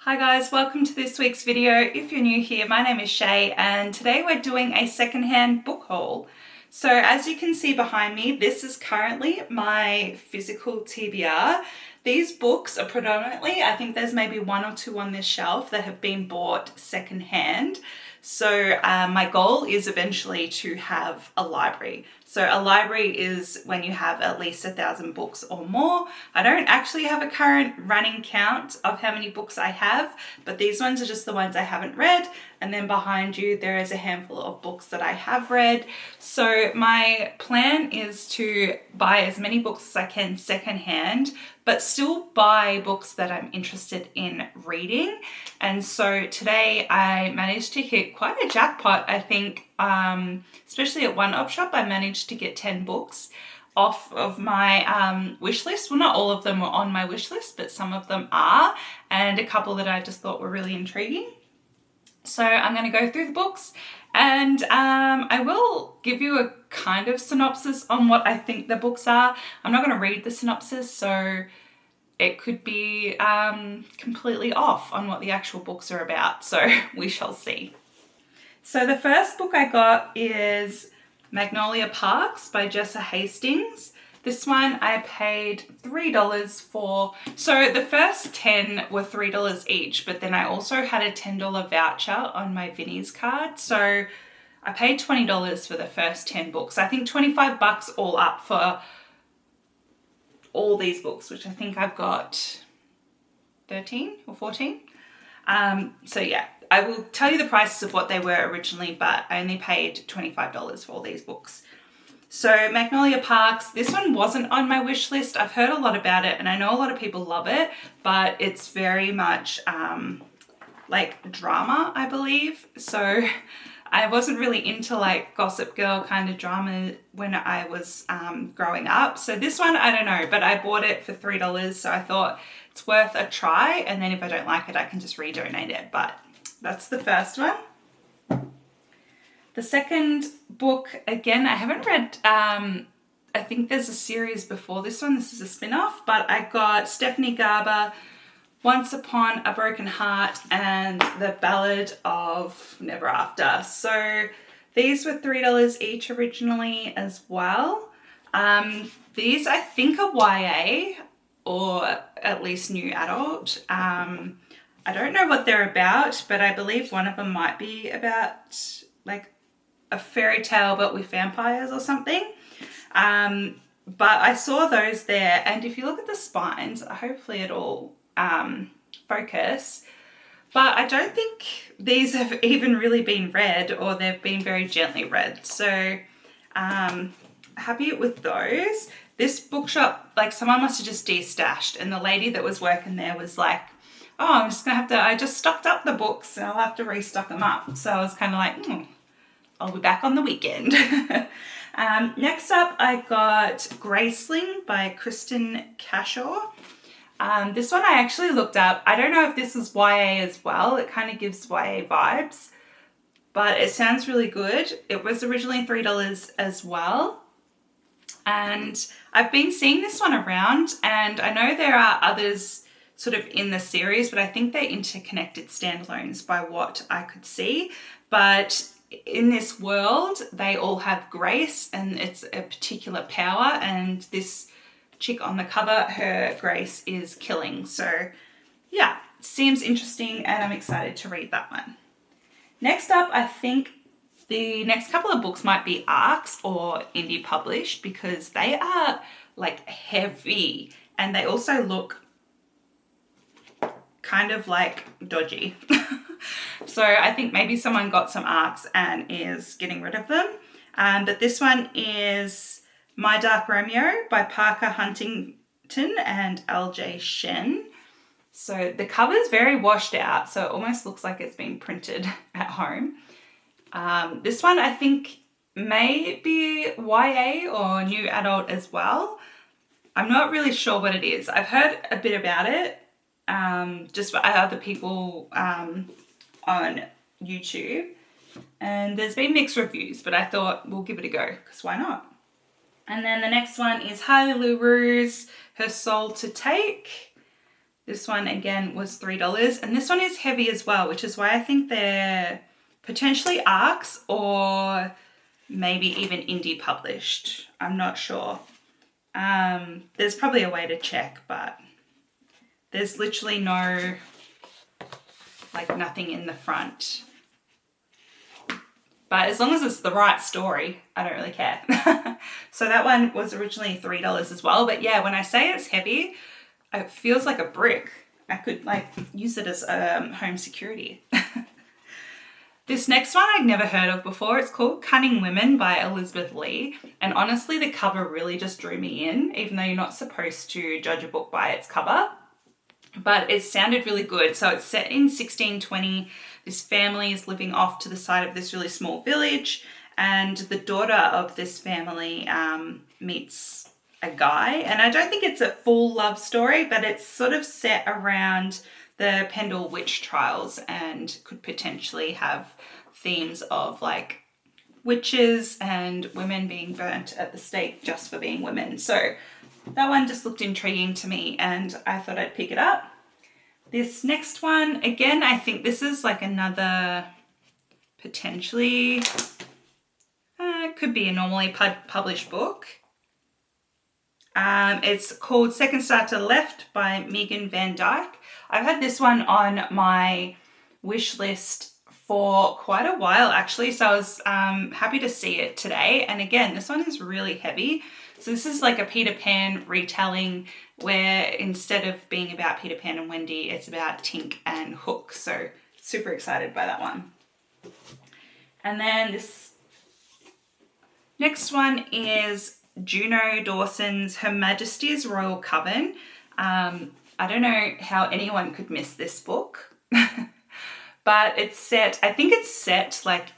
Hi guys, welcome to this week's video. If you're new here, my name is Shay and today we're doing a secondhand book haul. So as you can see behind me, this is currently my physical TBR. These books are predominantly, I think there's maybe one or two on this shelf that have been bought secondhand. So my goal is eventually to have a library. So a library is when you have at least 1,000 books or more. I don't actually have a current running count of how many books I have, but these ones are just the ones I haven't read. And then behind you, there is a handful of books that I have read. So my plan is to buy as many books as I can secondhand, but still buy books that I'm interested in reading. And so today I managed to hit quite a jackpot, I think, especially at one op shop. I managed to get 10 books off of my wish list. Well, not all of them were on my wish list, but some of them are, and a couple that I just thought were really intriguing. So I'm going to go through the books and I will give you a kind of synopsis on what I think the books are. I'm not going to read the synopsis, so it could be completely off on what the actual books are about, so we shall see. So the first book I got is Magnolia Parks by Jessa Hastings. This one I paid $3 for. So the first 10 were $3 each, but then I also had a $10 voucher on my Vinnie's card. So I paid $20 for the first 10 books. I think 25 bucks all up for all these books, which I think I've got 13 or 14. So yeah, I will tell you the prices of what they were originally, but I only paid $25 for all these books. So Magnolia Parks, this one wasn't on my wish list. I've heard a lot about it and I know a lot of people love it, but it's very much like drama, I believe. So I wasn't really into like Gossip Girl kind of drama when I was growing up. So this one, I don't know, but I bought it for $3. So I thought it's worth a try. And then if I don't like it, I can just redonate it. But that's the first one. The second book, again, I haven't read, I think there's a series before this one. This is a spin-off, but I got Stephanie Garber, Once Upon a Broken Heart, and The Ballad of Never After. So these were $3 each originally as well. These I think are YA or at least new adult. I don't know what they're about, but I believe one of them might be about like a fairy tale but with vampires or something. But I saw those there, and if you look at the spines, hopefully it'll focus, but I don't think these have even really been read, or they've been very gently read. So happy with those. This bookshop, like someone must have just de-stashed, and the lady that was working there was like, oh, I'm just gonna have to, I just stocked up the books and I'll have to restock them up. So I was kind of like, I'll be back on the weekend. Next up, I got Graceling by Kristen Cashaw. This one I actually looked up. I don't know if this is YA as well. It kind of gives YA vibes, but it sounds really good. It was originally $3 as well. And I've been seeing this one around, and I know there are others sort of in the series, but I think they're interconnected standalones by what I could see. But in this world, they all have grace, and it's a particular power, and this chick on the cover, her grace is killing. So yeah, seems interesting and I'm excited to read that one. Next up, I think the next couple of books might be ARCs or indie published, because they are like heavy and they also look kind of like dodgy. So I think maybe someone got some ARCs and is getting rid of them. But this one is My Dark Romeo by Parker Huntington and LJ Shen. So the cover is very washed out, so it almost looks like it's been printed at home. This one I think may be YA or new adult as well. I'm not really sure what it is. I've heard a bit about it, just by other people on YouTube, and there's been mixed reviews, but I thought we'll give it a go, because why not? And then the next one is Harley Lou Roux's Her Soul to Take. This one again was $3, and this one is heavy as well, which is why I think they're potentially ARCs or maybe even indie published. I'm not sure. There's probably a way to check, but there's literally no, like nothing in the front. But as long as it's the right story, I don't really care. So that one was originally $3 as well. But yeah, when I say it's heavy, it feels like a brick. I could like use it as home security. This next one I'd never heard of before. It's called Cunning Women by Elizabeth Lee. And honestly, the cover really just drew me in, even though you're not supposed to judge a book by its cover. But it sounded really good. So it's set in 1620. This family is living off to the side of this really small village, and the daughter of this family meets a guy. And I don't think it's a full love story, but it's sort of set around the Pendle witch trials and could potentially have themes of like witches and women being burnt at the stake just for being women. So that one just looked intriguing to me and I thought I'd pick it up. This next one, again, I think this is like another potentially, could be a normally published book. It's called Second Star to the Left by Megan Van Dyke. I've had this one on my wish list for quite a while actually, so I was happy to see it today. And again, this one is really heavy. So this is like a Peter Pan retelling where instead of being about Peter Pan and Wendy, it's about Tink and Hook. So super excited by that one. And then this next one is Juno Dawson's Her Majesty's Royal Coven. I don't know how anyone could miss this book, but it's set, I think it's set like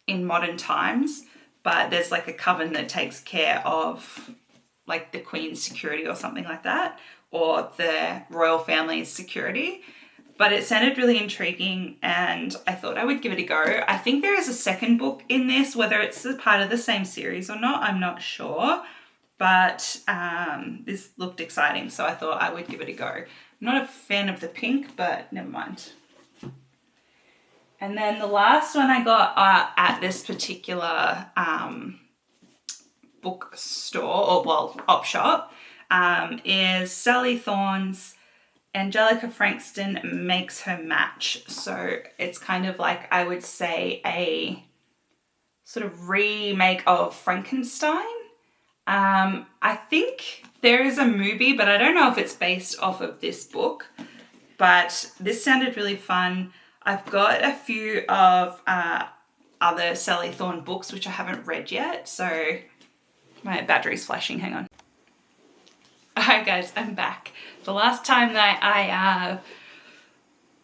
in modern times, but there's like a coven that takes care of like the Queen's security or something like that, or the royal family's security. But it sounded really intriguing and I thought I would give it a go. I think there is a second book in this, whether it's a part of the same series or not, I'm not sure. But this looked exciting, so I thought I would give it a go. I'm not a fan of the pink, but never mind. And then the last one I got at this particular bookstore, or well, op shop, is Sally Thorne's Angelica Frankston Makes Her Match. So it's kind of like, I would say, a sort of remake of Frankenstein. I think there is a movie, but I don't know if it's based off of this book. But this sounded really fun. I've got a few of other Sally Thorne books which I haven't read yet, so my battery's flashing, hang on. Alright guys, I'm back. The last time that I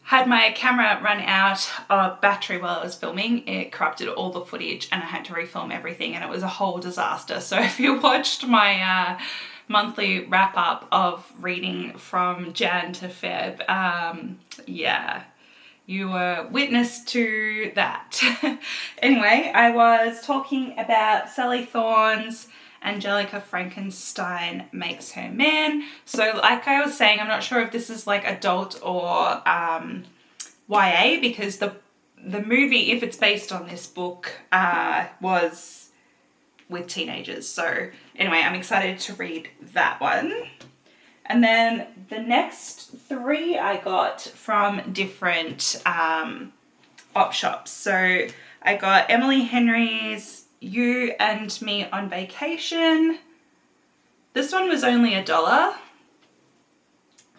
had my camera run out of battery while I was filming, it corrupted all the footage and I had to refilm everything and it was a whole disaster. So if you watched my monthly wrap up of reading from Jan to Feb, yeah, you were witness to that. Anyway, I was talking about Sally Thorne's Angelica Frankenstein Makes Her Man. So like I was saying, I'm not sure if this is like adult or YA, because the movie, if it's based on this book, was with teenagers. So anyway, I'm excited to read that one. And then the next three I got from different op shops. So I got Emily Henry's You and Me on Vacation. This one was only $1,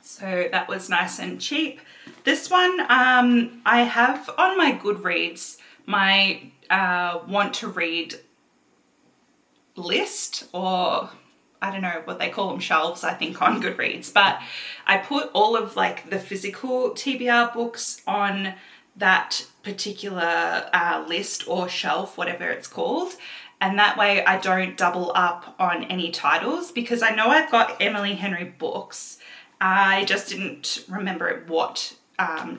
so that was nice and cheap. This one I have on my Goodreads, my want to read list, or I don't know what they call them, shelves, I think, on Goodreads, but I put all of like the physical TBR books on that particular list or shelf, whatever it's called, and that way I don't double up on any titles, because I know I've got Emily Henry books, I just didn't remember what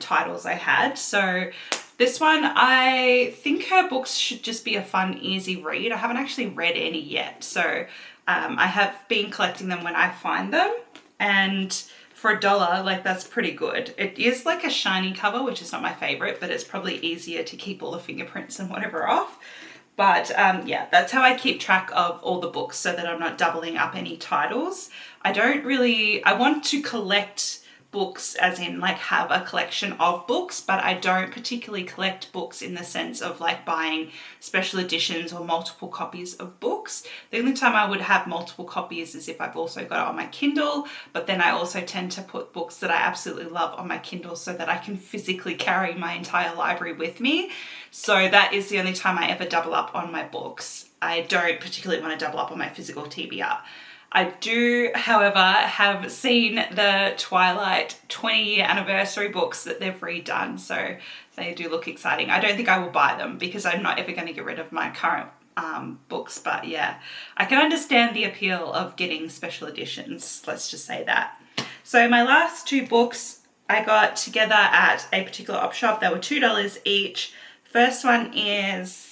titles I had. So this one, I think her books should just be a fun, easy read. I haven't actually read any yet, so I have been collecting them when I find them, and for $1, like that's pretty good. It is like a shiny cover, which is not my favorite, but it's probably easier to keep all the fingerprints and whatever off. But yeah, that's how I keep track of all the books so that I'm not doubling up any titles. I want to collect books as in like have a collection of books, but I don't particularly collect books in the sense of like buying special editions or multiple copies of books. The only time I would have multiple copies is if I've also got it on my Kindle, but then I also tend to put books that I absolutely love on my Kindle so that I can physically carry my entire library with me. So that is the only time I ever double up on my books. I don't particularly want to double up on my physical TBR. I do, however, have seen the Twilight 20-year anniversary books that they've redone, so they do look exciting. I don't think I will buy them because I'm not ever going to get rid of my current books, but yeah, I can understand the appeal of getting special editions, let's just say that. So my last two books I got together at a particular op shop. They were $2 each. First one is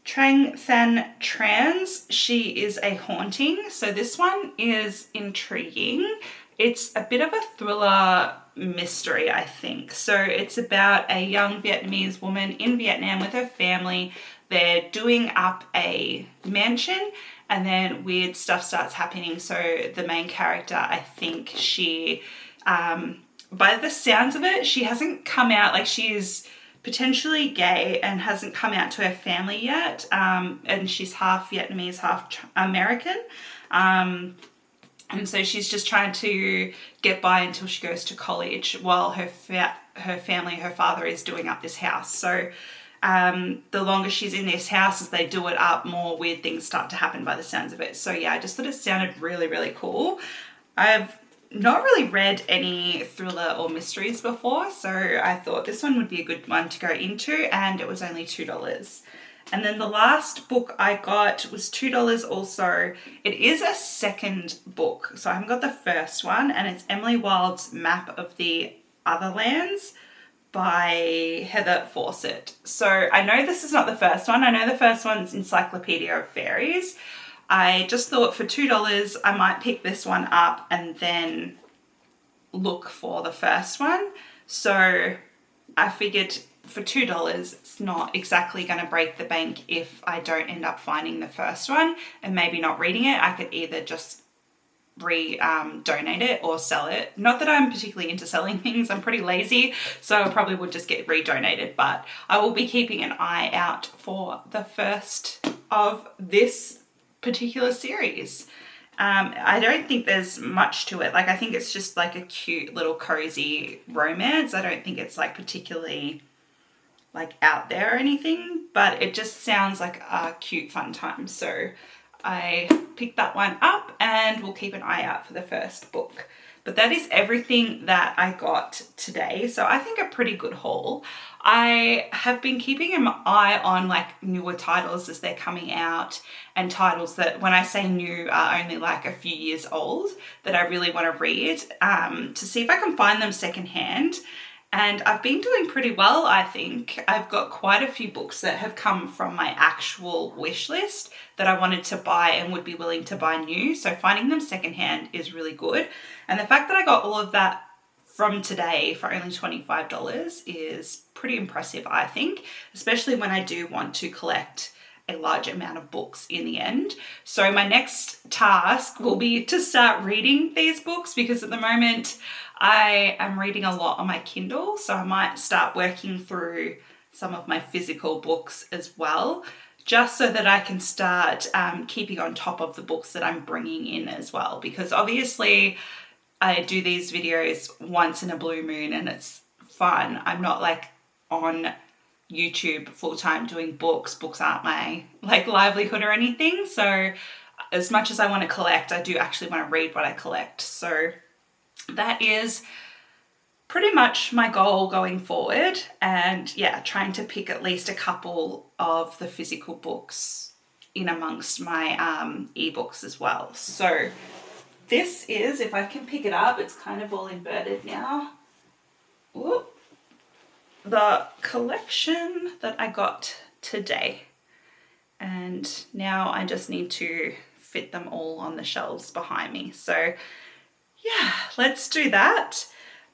Trang Than Trans, She is a Haunting. So this one is intriguing. It's a bit of a thriller mystery, I think. So it's about a young Vietnamese woman in Vietnam with her family. They're doing up a mansion and then weird stuff starts happening. So the main character, I think she, by the sounds of it, she hasn't come out, like she's potentially gay and hasn't come out to her family yet, and she's half Vietnamese, half American, and so she's just trying to get by until she goes to college while her family, her father is doing up this house. So the longer she's in this house, as they do it up, more weird things start to happen by the sounds of it. So yeah, I just thought it sounded really, really cool. I've not really read any thriller or mysteries before, so I thought this one would be a good one to go into, and it was only $2. And then the last book I got was $2 also. It is a second book, so I haven't got the first one, and it's Emily Wilde's Map of the Other Lands by Heather Fawcett. So I know this is not the first one. I know the first one's Encyclopedia of Fairies. I just thought for $2 I might pick this one up and then look for the first one. So I figured for $2 it's not exactly going to break the bank if I don't end up finding the first one and maybe not reading it. I could either just donate it or sell it. Not that I'm particularly into selling things, I'm pretty lazy, so I probably would just get redonated, but I will be keeping an eye out for the first of this particular series. I don't think there's much to it. Like, I think it's just like a cute little cozy romance. I don't think it's like particularly like out there or anything, but it just sounds like a cute fun time. So I picked that one up and we'll keep an eye out for the first book. But that is everything that I got today. So I think a pretty good haul. I have been keeping an eye on like newer titles as they're coming out, and titles that, when I say new, are only like a few years old, that I really want to read, to see if I can find them secondhand. And I've been doing pretty well, I think. I've got quite a few books that have come from my actual wish list that I wanted to buy and would be willing to buy new. So finding them secondhand is really good. And the fact that I got all of that from today for only $25 is pretty impressive, I think, especially when I do want to collect a large amount of books in the end. So my next task will be to start reading these books, because at the moment I am reading a lot on my Kindle, so I might start working through some of my physical books as well, just so that I can start keeping on top of the books that I'm bringing in as well, because obviously I do these videos once in a blue moon and it's fun. I'm not like on YouTube full-time doing books. Books aren't my like livelihood or anything. So as much as I want to collect, I do actually want to read what I collect. So that is pretty much my goal going forward. And yeah, trying to pick at least a couple of the physical books in amongst my ebooks as well. So this is, if I can pick it up, it's kind of all inverted now. Whoop. The collection that I got today. And now I just need to fit them all on the shelves behind me. So yeah, let's do that.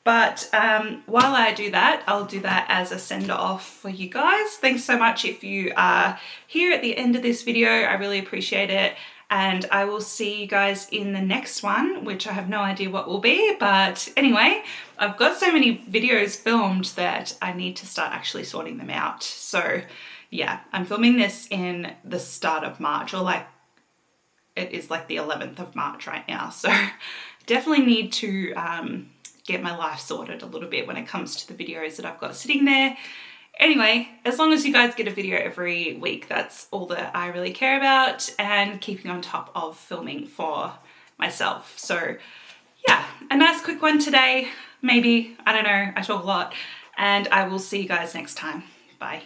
But while I do that, I'll do that as a send off for you guys. Thanks so much if you are here at the end of this video. I really appreciate it. And I will see you guys in the next one, which I have no idea what will be. But anyway, I've got so many videos filmed that I need to start actually sorting them out. So yeah, I'm filming this in the start of March, or like it is like the 11th of March right now. So definitely need to get my life sorted a little bit when it comes to the videos that I've got sitting there. Anyway, as long as you guys get a video every week, that's all that I really care about, and keeping on top of filming for myself. So yeah, a nice quick one today. Maybe, I don't know, I talk a lot, and I will see you guys next time. Bye.